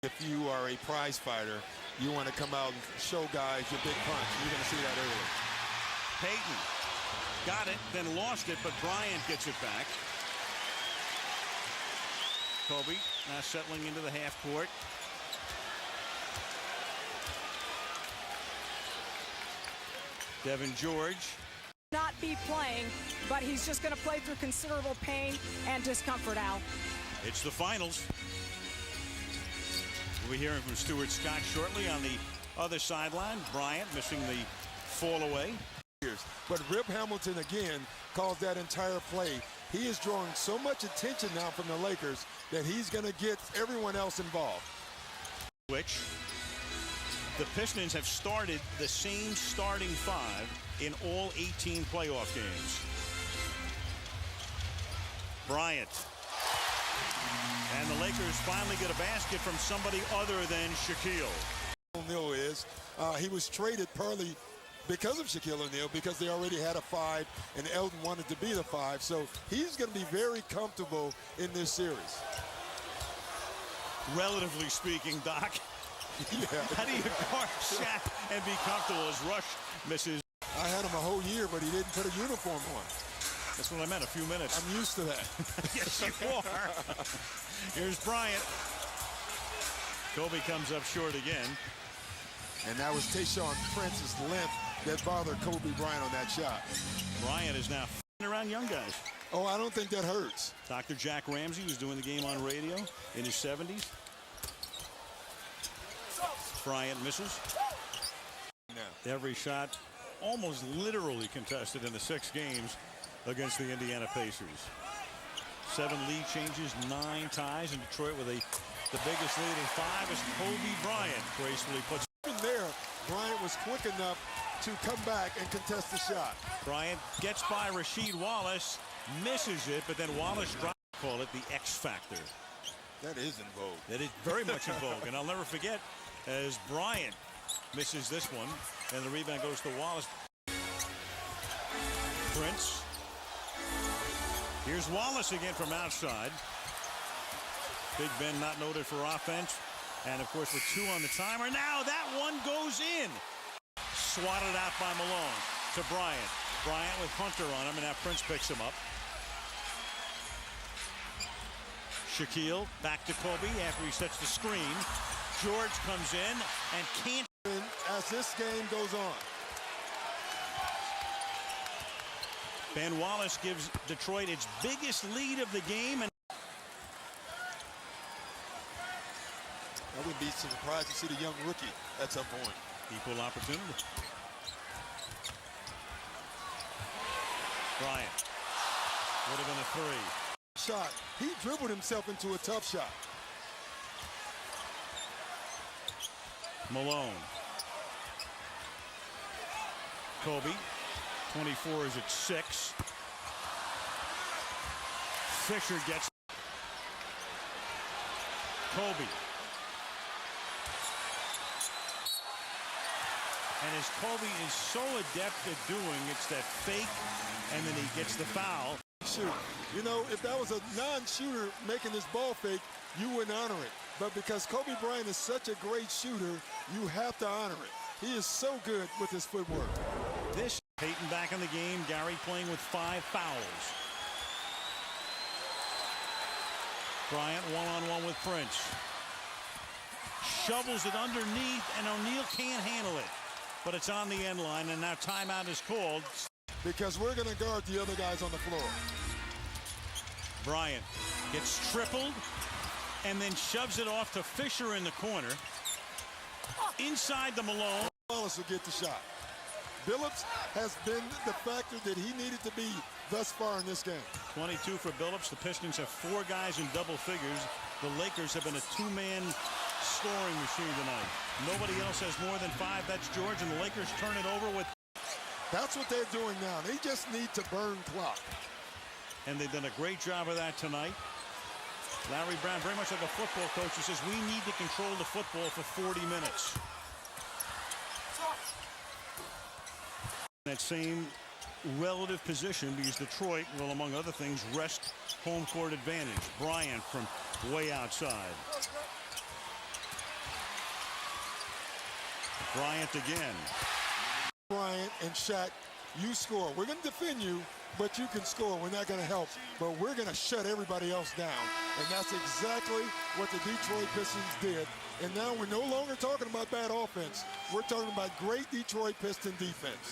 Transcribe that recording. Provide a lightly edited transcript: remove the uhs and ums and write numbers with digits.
If you are a prize fighter, you want to come out and show guys your big punch. You're going to see that early. Payton got it, then lost it, but Bryant gets it back. Kobe now settling into the half court. Devin George. Not be playing, but he's just going to play through considerable pain and discomfort, Al. It's the finals. We'll be hearing from Stuart Scott shortly on the other sideline. Bryant missing the fall away. But Rip Hamilton again calls that entire play. He is drawing so much attention now from the Lakers that he's going to get everyone else involved. Which the Pistons have started the same starting five in all 18 playoff games. Bryant. And the Lakers finally get a basket from somebody other than Shaquille. O'Neal is. He was traded partly because of Shaquille O'Neal, because they already had a 5 and Elton wanted to be the 5. So he's going to be very comfortable in this series. Relatively speaking, Doc. Yeah. How do you guard Shaq and be comfortable as Rush misses? I had him a whole year, but he didn't put a uniform on. That's what I meant, a few minutes. I'm used to that. Yes, you are. Here's Bryant. Kobe comes up short again. And that was Tayshaun Prince's length that bothered Kobe Bryant on that shot. Bryant is now around young guys. Oh, I don't think that hurts. Dr. Jack Ramsey was doing the game on radio in his 70s. Bryant misses. No. Every shot almost literally contested in the 6 games against the Indiana Pacers. 7 lead changes, 9 ties, and Detroit with the biggest lead in 5 as Kobe Bryant gracefully puts. Even there, Bryant was quick enough to come back and contest the shot. Bryant gets by Rasheed Wallace, misses it, but then Wallace drops. Call it the X factor. That is in vogue. That is very much in vogue, and I'll never forget as Bryant misses this one, and the rebound goes to Wallace. Prince. Here's Wallace again from outside. Big Ben not noted for offense. And, of course, with 2 on the timer. Now that one goes in. Swatted out by Malone to Bryant. Bryant with Hunter on him, and now Prince picks him up. Shaquille back to Kobe after he sets the screen. George comes in and can't. As this game goes on. Ben Wallace gives Detroit its biggest lead of the game. And I wouldn't be surprised to see the young rookie at some point. Equal opportunity. Bryant. Would have been a 3. Shot. He dribbled himself into a tough shot. Malone. Kobe. 24 is at 6. Fisher gets. Kobe. And as Kobe is so adept at doing, it's that fake, and then he gets the foul. Shoot. You know, if that was a non-shooter making this ball fake, you wouldn't honor it. But because Kobe Bryant is such a great shooter, you have to honor it. He is so good with his footwork. This Payton back in the game. Gary playing with 5 fouls. Bryant one-on-one with Prince. Shovels it underneath, and O'Neal can't handle it. But it's on the end line, and now timeout is called. Because we're going to guard the other guys on the floor. Bryant gets tripled and then shoves it off to Fisher in the corner. Inside the Malone. Wallace will get the shot. Billups has been the factor that he needed to be thus far in this game. 22 for Billups. The Pistons have 4 guys in double figures. The Lakers have been a 2-man scoring machine tonight. Nobody else has more than 5. That's George, and the Lakers turn it over with. That's what they're doing now. They just need to burn clock. And they've done a great job of that tonight. Larry Brown, very much like a football coach, who says we need to control the football for 40 minutes. That same relative position because Detroit will, among other things, rest home court advantage. Bryant from way outside. Bryant again. Bryant and Shaq, you score. We're going to defend you, but you can score. We're not going to help, but we're going to shut everybody else down. And that's exactly what the Detroit Pistons did. And now we're no longer talking about bad offense. We're talking about great Detroit Piston defense.